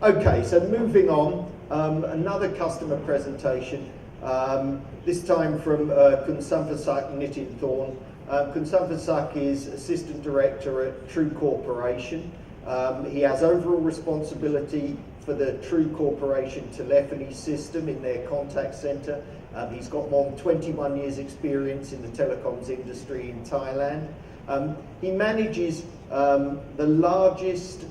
Okay, so moving on, another customer presentation, this time from Sanphasak Nitinthorn. Sanphasak is Assistant Director at True Corporation. He has overall responsibility for the True Corporation telephony system in their contact centre. He's got more than 21 years experience in the telecoms industry in Thailand. He manages the largest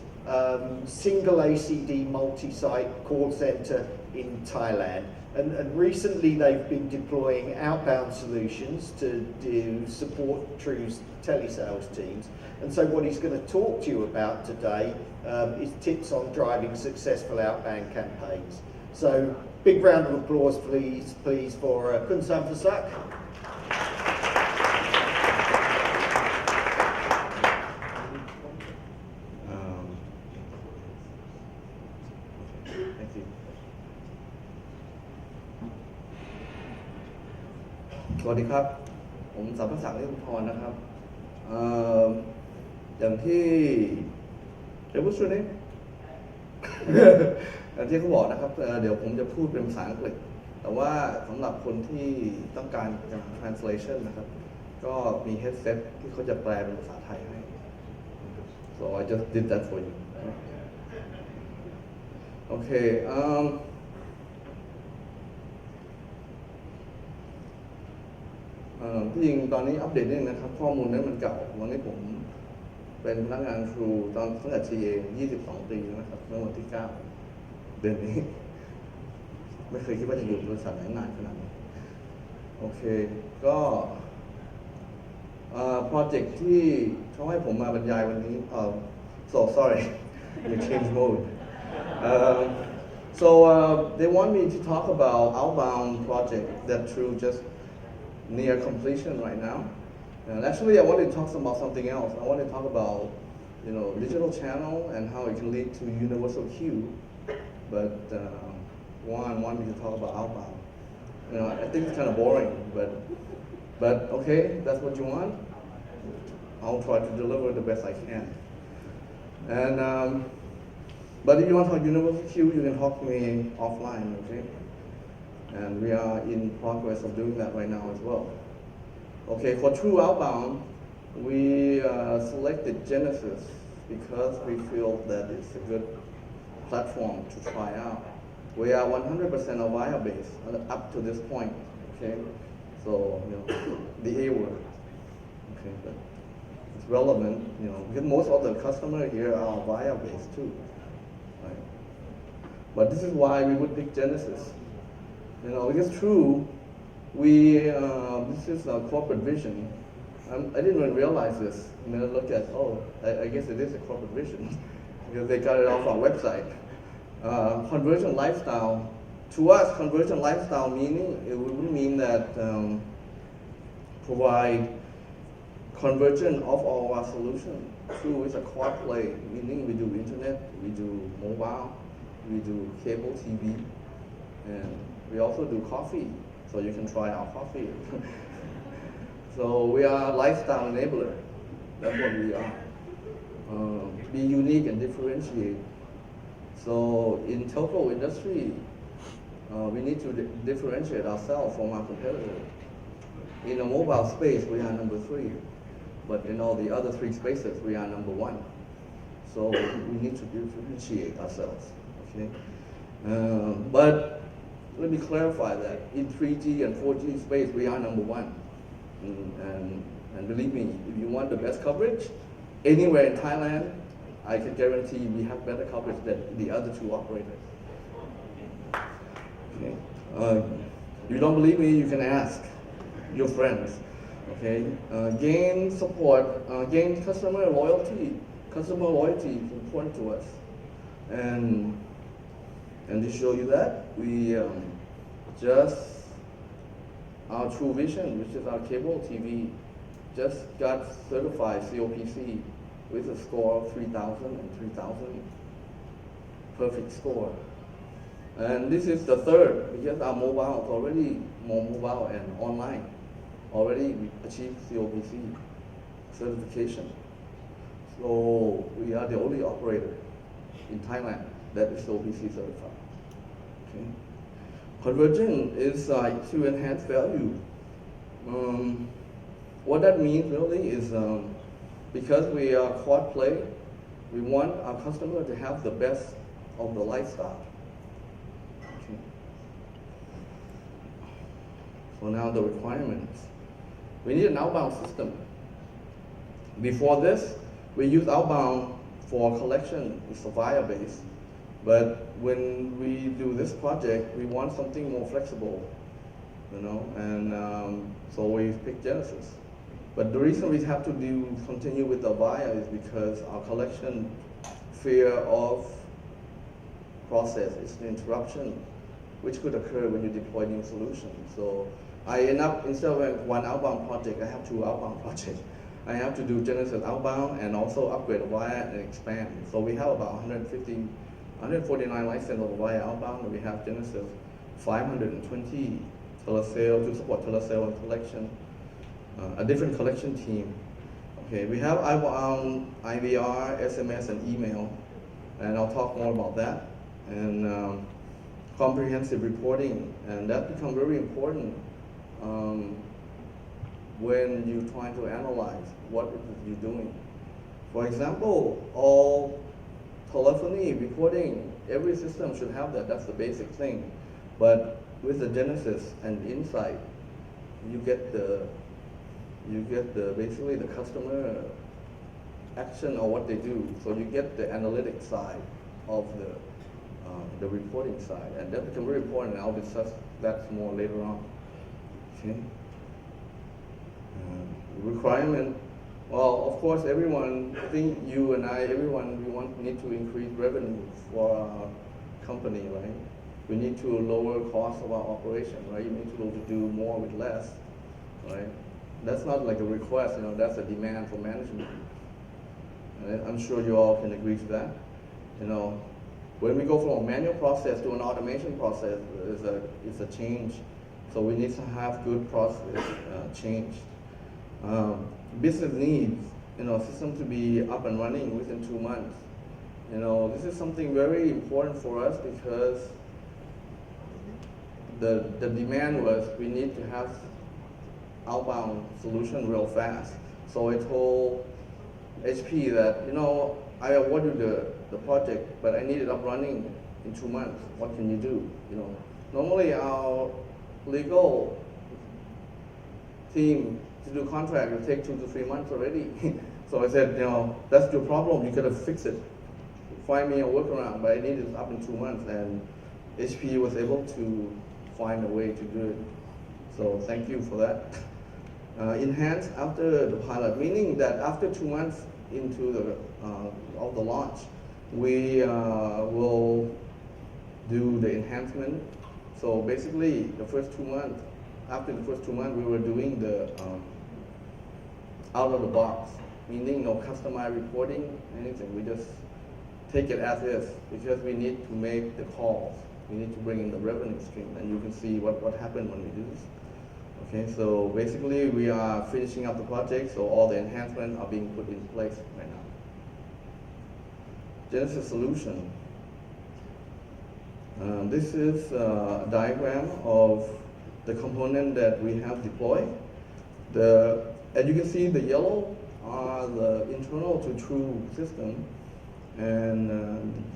single ACD multi-site call centre in Thailand. And recently they've been deploying outbound solutions to support True's telesales teams. And so what he's going to talk to you about today is tips on driving successful outbound campaigns. So big round of applause please for Sanphasak.สวัสดีครับผมสัมภศักดิ์ นิติธรนะครับอย่างที่เดี๋ยวพูดช่วยนี้อย่างที่เขาบอกนะครับเดี๋ยวผมจะพูดเป็นภาษาอังกฤษแต่ว่าสำหรับคนที่ต้องการ translation นะครับก็มี headset ที่เขาจะแปลเป็นภาษาไทยให้ so I just did that for you okayที่จริงตอนนี้อัปเดตนิดนึงนะครับข้อมูลนั้นมันเก่าวันนี้ผมเป็นพนักงานครูตอนตั้งแต่ TA 22 ปีนะครับเมื่อวันที่ 9 เดือนนี้ไม่เคยคิดว่าจะอยู่บริษัทไหนนานขนาดนี้โอเคก็โปรเจกต์ที่เขาให้ผมมาบรรยายวันนี้so sorry we change mode so they want me to talk about outbound project that True just near completion right now. And actually, I want to talk about something else. I want to talk about, digital channel and how it can lead to universal queue. But Juan wanted me to talk about outbound. I think it's kind of boring, but okay, that's what you want. I'll try to deliver the best I can. And but if you want to talk universal queue, you can talk to me offline, okay? And we are in progress of doing that right now as well. Okay, for True Outbound, we selected Genesys because we feel that it's a good platform to try out. We are 100% of wire base up to this point, okay? So, the A word, okay, but it's relevant, because most of the customers here are wire base too, right? But this is why we would pick Genesys. Because True, this is our corporate vision. I didn't even realize this. And then I look at, I guess it is a corporate vision because they got it off our website. Conversion lifestyle. To us, conversion lifestyle meaning, it would mean that provide conversion of all our solutions. True is a quad play, meaning we do internet, we do mobile, we do cable TV, and we also do coffee, so you can try our coffee. So we are a lifestyle enabler. That's what we are. Be unique and differentiate. So in telco industry, we need to differentiate ourselves from our competitors. In the mobile space, we are number 3, but in all the other 3 spaces, we are number 1. So we need to differentiate ourselves. Okay, but let me clarify that in 3G and 4G space, we are number 1. And believe me, if you want the best coverage, anywhere in Thailand, I can guarantee we have better coverage than the other 2 operators. Okay. If you don't believe me, you can ask your friends. Okay. Gain support, gain customer loyalty. Customer loyalty is important to us. And to show you that, we just, our True Vision, which is our cable TV, just got certified COPC with a score of 3,000 and 3,000. Perfect score. And this is the 3rd, because our mobile is already more mobile and online. Already we achieved COPC certification. So we are the only operator in Thailand that is OPC certified. Okay. Convergent is like to enhance value. What that means really is because we are quad play, we want our customer to have the best of the lifestyle. Okay. So now the requirements. We need an outbound system. Before this, we use outbound for collection, it's Avaya based. But when we do this project, we want something more flexible, and so we picked Genesys. But the reason we have to continue with Avaya is because our collection fear of process is the interruption, which could occur when you deploy new solutions. So I end up, instead of one outbound project, I have two outbound projects. I have to do Genesys outbound and also upgrade Avaya and expand. So we have about 149 licenses of Avaya outbound, and we have Genesys 520 telesale to support telesale and collection, a different collection team. Okay, we have outbound IVR, SMS, and email, and I'll talk more about that. And comprehensive reporting, and that becomes very important when you're trying to analyze what it is you're doing. For example, all telephony reporting, every system should have that. That's the basic thing. But with the Genesys and Insight, you get basically the customer action or what they do. So you get the analytic side of the reporting side, and that becomes very important. I'll discuss that more later on. Okay. Requirement. Well, of course, everyone, I think you and I, everyone, we need to increase revenue for our company, right? We need to lower cost of our operation, right? You need to be able to do more with less, right? That's not like a request, that's a demand for management. And I'm sure you all can agree to that. When we go from a manual process to an automation process, it's a change. So we need to have good process change. Business needs, system to be up and running within 2 months. This is something very important for us because the demand was we need to have outbound solution real fast. So I told HP that, I awarded the project, but I need it up running in 2 months. What can you do? Normally our legal team to do contract will take 2 to 3 months already. So I said, that's your problem. You could have fixed it. Find me a workaround, but I need it up in 2 months, and HP was able to find a way to do it. So thank you for that. Enhance after the pilot, meaning that after 2 months into the launch, we will do the enhancement. So basically, the first 2 months, after the first 2 months, we were doing the out of the box, meaning no customized reporting, anything. We just take it as is because we need to make the calls. We need to bring in the revenue stream, and you can see what happened when we do this. Okay, so basically we are finishing up the project, so all the enhancements are being put in place right now. Genesys solution. This is a diagram of the component that we have deployed. As you can see, the yellow are the internal to true system, and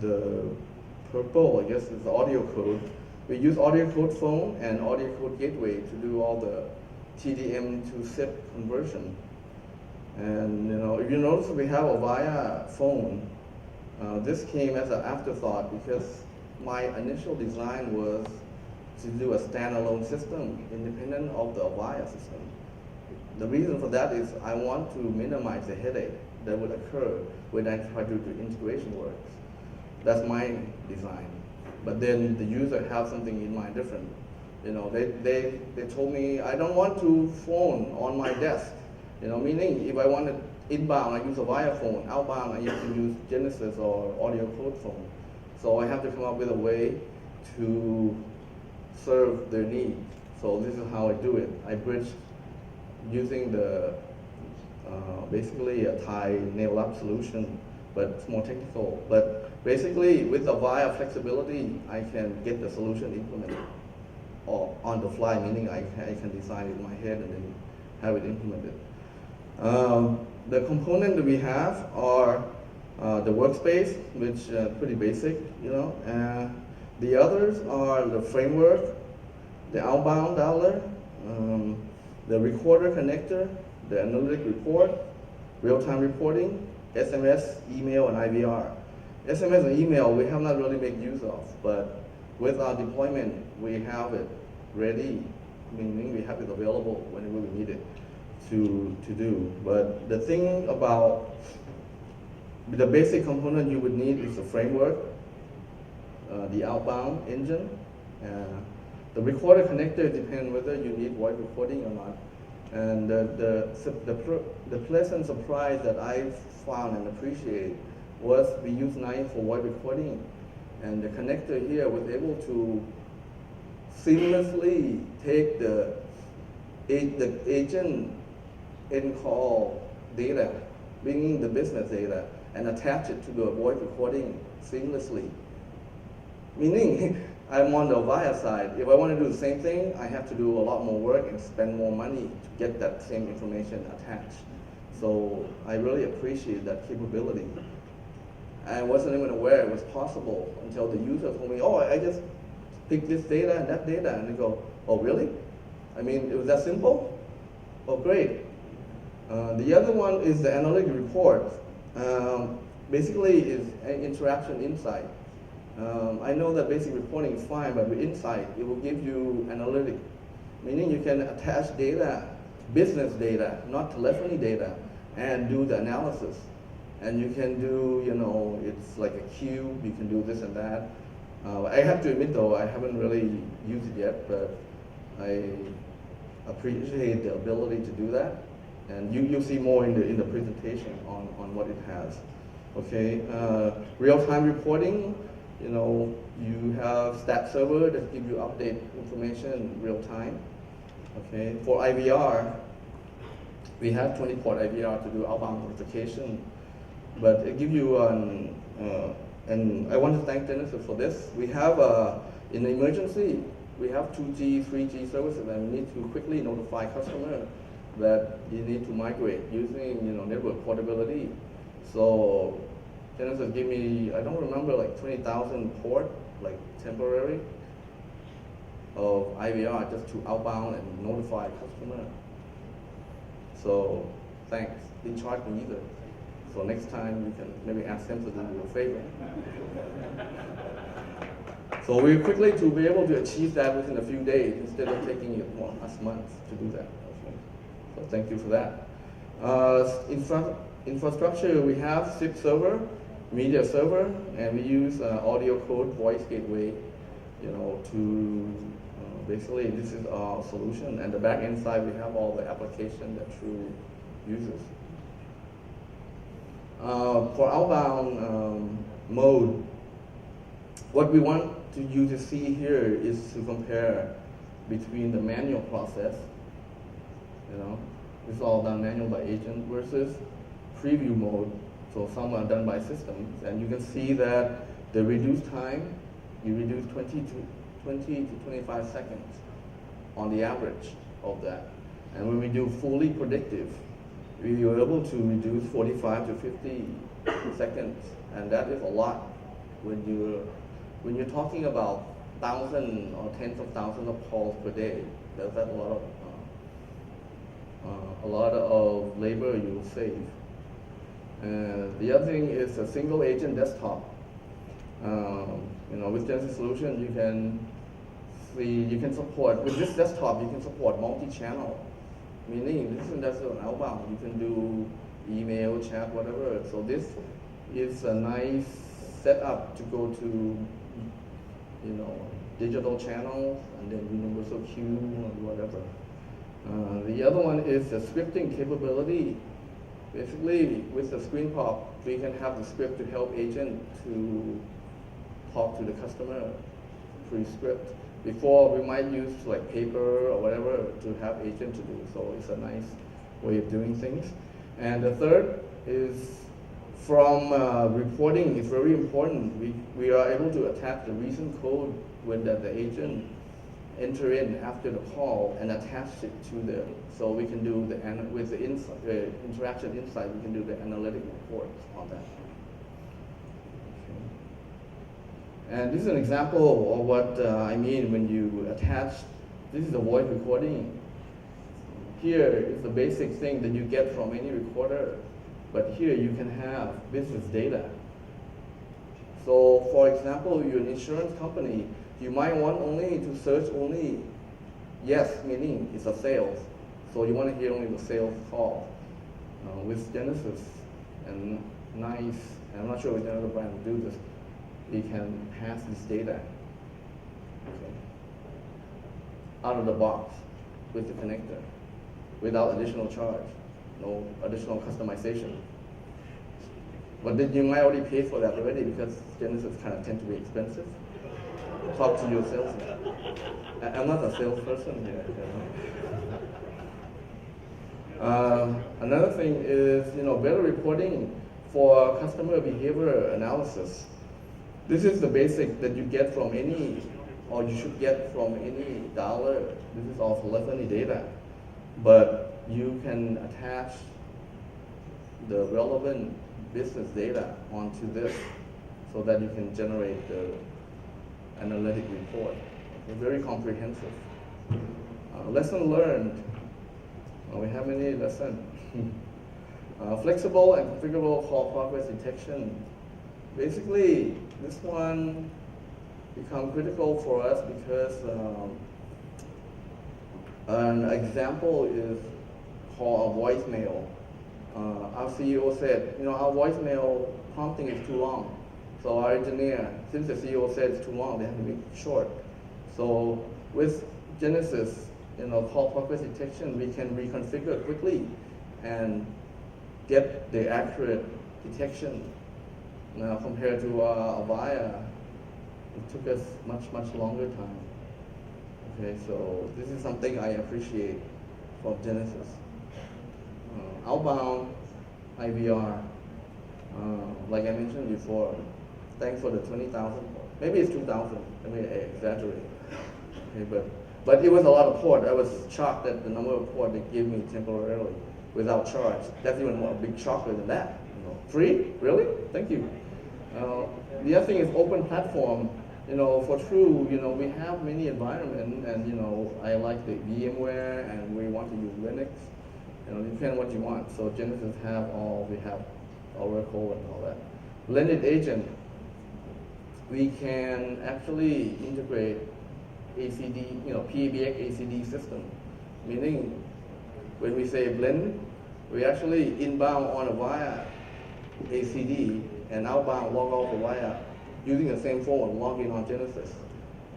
the purple, I guess, is the audio code. We use audio code phone and audio code gateway to do all the TDM to SIP conversion. And if you notice, we have a Avaya phone. This came as an afterthought because my initial design was to do a standalone system independent of the Avaya system. The reason for that is I want to minimize the headache that would occur when I try to do integration work. That's my design. But then the user have something in mind different. They told me I don't want to phone on my desk. Meaning if I wanted inbound, I use a Avaya phone. Outbound, I used to use Genesys or audio code phone. So I have to come up with a way to serve their need. So this is how I do it. I bridge using the basically a Thai nail up solution, but it's more technical. But Basically, with the VIA flexibility, I can get the solution implemented or on the fly, meaning I can design it in my head and then have it implemented. The component that we have are the workspace, which pretty basic, you know. The others are the framework, the outbound dialer, the recorder connector, the analytic report, real-time reporting, SMS, email, and IVR. SMS and email we have not really made use of, but with our deployment, we have it ready, meaning we have it available whenever we need it to do. But the thing about the basic component you would need is the framework, the outbound engine, the recorder connector depends whether you need voice recording or not. And the pleasant surprise that I found and appreciate was we use Nine for voice recording, and the connector here was able to seamlessly take the agent in-call data, bringing the business data, and attach it to the voice recording seamlessly. Meaning, I'm on the VIA side. If I want to do the same thing, I have to do a lot more work and spend more money to get that same information attached. So I really appreciate that capability. I wasn't even aware it was possible until the user told me, oh, I just pick this data and that data, and they go, oh, really? I mean, it was that simple? Oh, great. The other one is the analytic report. Basically, is an interaction insight. I know that basic reporting is fine, but with insight, it will give you analytic, meaning you can attach data, business data, not telephony data, and do the analysis. And you can do, you know, it's like a cube, you can do this and that. I have to admit though, I haven't really used it yet, but I appreciate the ability to do that. And you'll see more in the presentation on what it has. Okay, real-time reporting, you know, you have stat server that give you update information in real time. Okay, for IVR, we have 20-port IVR to do outbound notification, but it gives you and I want to thank Genesys for this. We have in the emergency, we have 2G, 3G services, and we need to quickly notify customer that you need to migrate using, you know, network portability. So Genesys give me, I don't remember, like 20,000 port, like temporary of IVR just to outbound and notify customer. So thanks, didn't charge me either. So next time you can maybe ask them to do you a favor. So we're quickly to be able to achieve that within a few days instead of taking it us months to do that. So thank you for that. Infrastructure, we have SIP server, media server, and we use audio code voice gateway, you know, to basically this is our solution. And the back end side, we have all the application that True uses. For outbound mode, what we want you to see here is to compare between the manual process, you know, it's all done manual by agent versus preview mode. So some are done by systems, and you can see that the reduced time, you reduce 20 to 25 seconds on the average of that. And when we do fully predictive, we were able to reduce 45 to 50 seconds, and that is a lot when you're talking about thousands or tens of thousands of calls per day. That's a lot of labor you will save. The other thing is a single agent desktop. You know, with Genesys solution, you can support with this desktop. You can support multi-channel. Meaning, this is just an outbound. You can do email, chat, whatever. So this is a nice setup to go to, you know, digital channels and then universal queue or whatever. The other one is the scripting capability. Basically, with the screen pop, we can have the script to help agent to talk to the customer pre-script. Before, we might use like paper or whatever to have agent to do. So it's a nice way of doing things. And the third is From reporting, it's very important. We are able to attach the recent code when the agent enter in after the call and attach it to them. So we can do with the interaction insight, we can do the analytic reports on that. Okay. And this is an example of what I mean when you attach, this is a voice recording. Here is the basic thing that you get from any recorder, but here you can have business data. So for example, you're an insurance company, you might want only to search only yes, meaning it's a sales. So you want to hear only the sales call. With Genesys and Nice, and I'm not sure if another brand will do this, we can pass this data out of the box with the connector without additional charge, no additional customization. But then you might already pay for that already because Genesys kind of tend to be expensive. Talk to your salesman. I'm not a salesperson here. Another thing is, better reporting for customer behavior analysis. This is the basic that you get from any, or you should get from any dollar. This is all telephony data. But you can attach the relevant business data onto this so that you can generate the analytic report. Okay, very comprehensive. Lesson learned. We have many lessons. Flexible and configurable call progress detection. Basically, this one become critical for us because an example is call a voicemail. Our CEO said, our voicemail prompting is too long. So our engineer, since the CEO said it's too long, they have to make it short. So with Genesys, call progress detection, we can reconfigure quickly and get the accurate detection. Now compared to Avaya, it took us much longer time. Okay, so this is something I appreciate from Genesys. Outbound, IVR, like I mentioned before, thanks for the 20,000. Maybe it's 2,000. Let me exaggerate. Okay, but it was a lot of port. I was shocked at the number of port they gave me temporarily without charge. That's even more big shocker than that. Free? Really? Thank you. The other thing is open platform. For True, we have many environments, and I like the VMware, and we want to use Linux. Depends what you want. So Genesys we have Oracle and all that. Blended agent, we can actually integrate ACD, PBX ACD system. Meaning, when we say blend, we actually inbound on a via ACD and outbound log off a via using the same phone, log in on Genesys.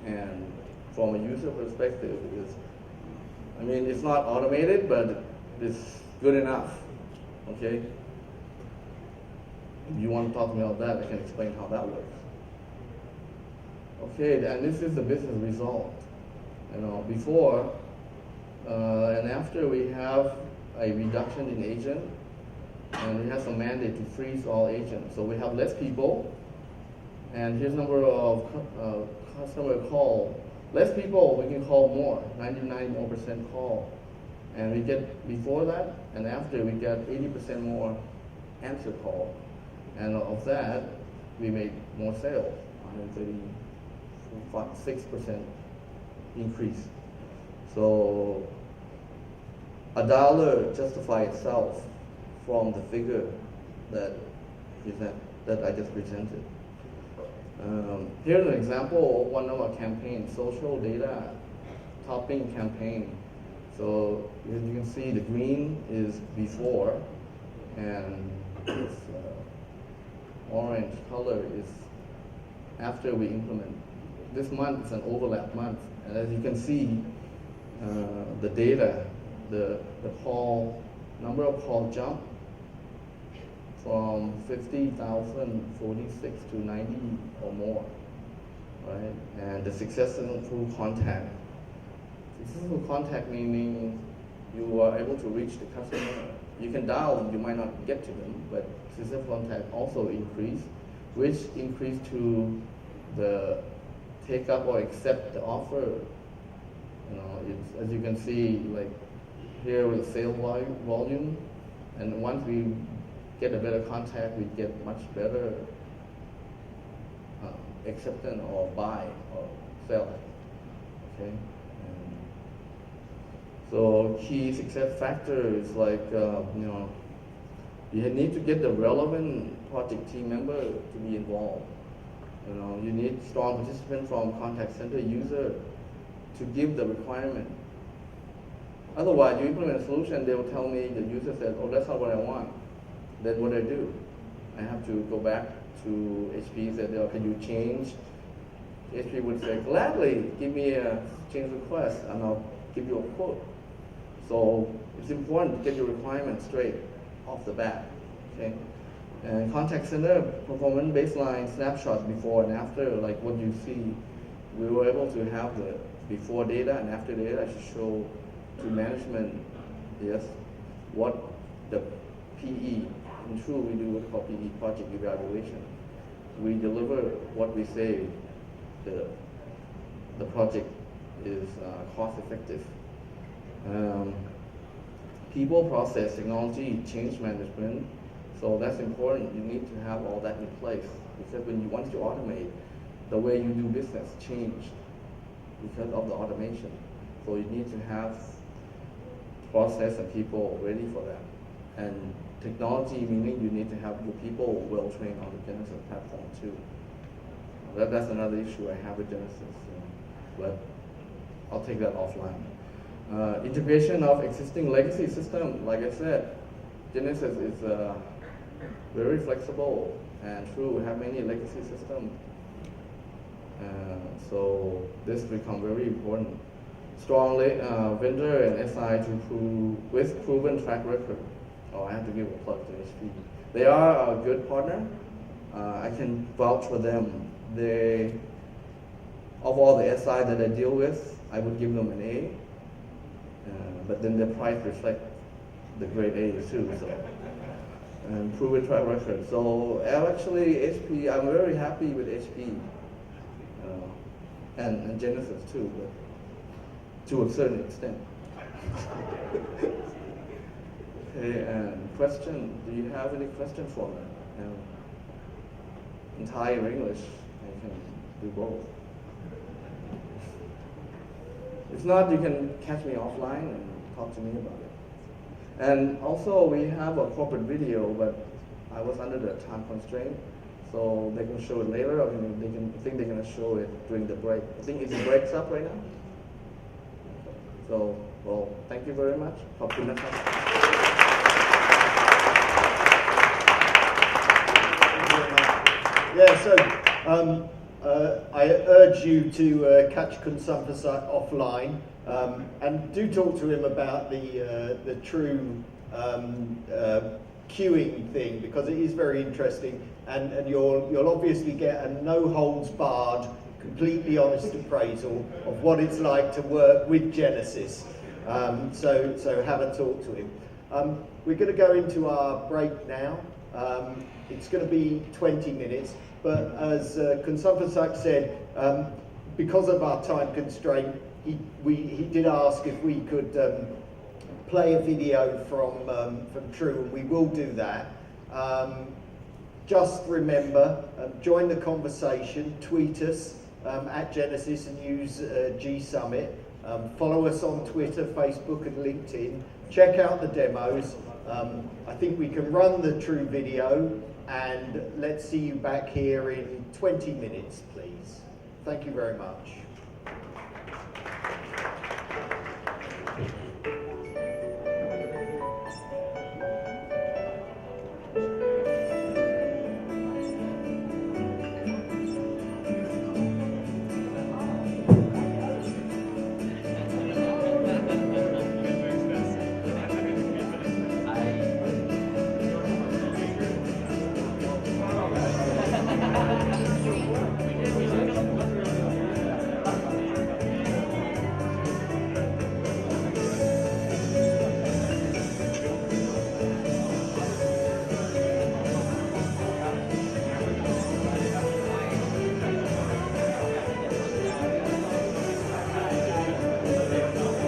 And from a user perspective, it's not automated, but it's good enough. Okay? If you want to talk to me about that, I can explain how that works. Okay, and this is the business result. Before and after we have a reduction in agent, and we have some mandate to freeze all agents. So we have less people, and here's number of customer call. Less people, we can call more, 99% more call. And we get, before that and after, we get 80% more answer call. And of that, we made more sales, 136% increase. So $1 justify itself from the figure that I just presented. Here's an example of one of our campaigns, social data topping campaign. So as you can see, the green is before, and this orange color is after we implement. This month is an overlap month, and as you can see, the data, the number of calls jump from 50,046 to 90 or more, right? And the successful contact. Successful contact meaning you are able to reach the customer You can dial, you might not get to them, but system contact also increase, which increase to the take up or accept the offer. You know, it's, as you can see, like here with sale volume, and once we get a better contact, we get much better acceptance or buy or sell. Okay. So key success factors like you know, you need to get the relevant project team member to be involved. You know, you need strong participant from contact center user to give the requirement. Otherwise, you implement a solution, they will tell me, the user says, oh, that's not what I want. Then what do I do? I have to go back to HP and say, oh, can you change? HP would say, gladly, give me a change request and I'll give you a quote. So it's important to get your requirements straight off the bat. Okay? And contact center performance baseline snapshot before and after, like what you see, we were able to have the before data and after data to show to management, yes, what the PE, in true we do what's called PE, project evaluation. We deliver what we say the project is cost effective. People, process, technology, change management. So that's important. You need to have all that in place because when you want to automate, the way you do business changed because of the automation. So you need to have process and people ready for that. And technology, meaning you need to have your people well trained on the Genesys platform too. That's another issue I have with Genesys, but I'll take that offline. Integration of existing legacy system, like I said, Genesys is very flexible and true. We have many legacy systems, so this becomes very important. Strong vendor and SI with proven track record. Oh, I have to give a plug to HP. They are a good partner. I can vouch for them. Of all the SI that I deal with, I would give them an A. But then the price reflects the grade A too. So, and proven track record. So actually, HP, I'm very happy with HP and Genesys too, but to a certain extent. Okay, and question, do you have any question for me? In Thai or English, I can do both. If not, you can catch me offline and talk to me about it. And also, we have a corporate video, but I was under the time constraint, so they can show it later, or I think they're going to show it during the break. I think it's breaks up right now. So, well, thank you very much. ขอบคุณนะครับ Yeah, so I urge you to catch Sanphasak offline and do talk to him about the true queuing thing, because it is very interesting, and you'll obviously get a no holds barred, completely honest appraisal of what it's like to work with Genesys. So have a talk to him. We're going to go into our break now. It's going to be 20 minutes, but as Sanphasak said, because of our time constraint, he did ask if we could play a video from True, and we will do that. Just remember, join the conversation, tweet us at Genesys and use G Summit. Follow us on Twitter, Facebook and LinkedIn. Check out the demos. I think we can run the True video, and let's see you back here in 20 minutes, please. Thank you very much.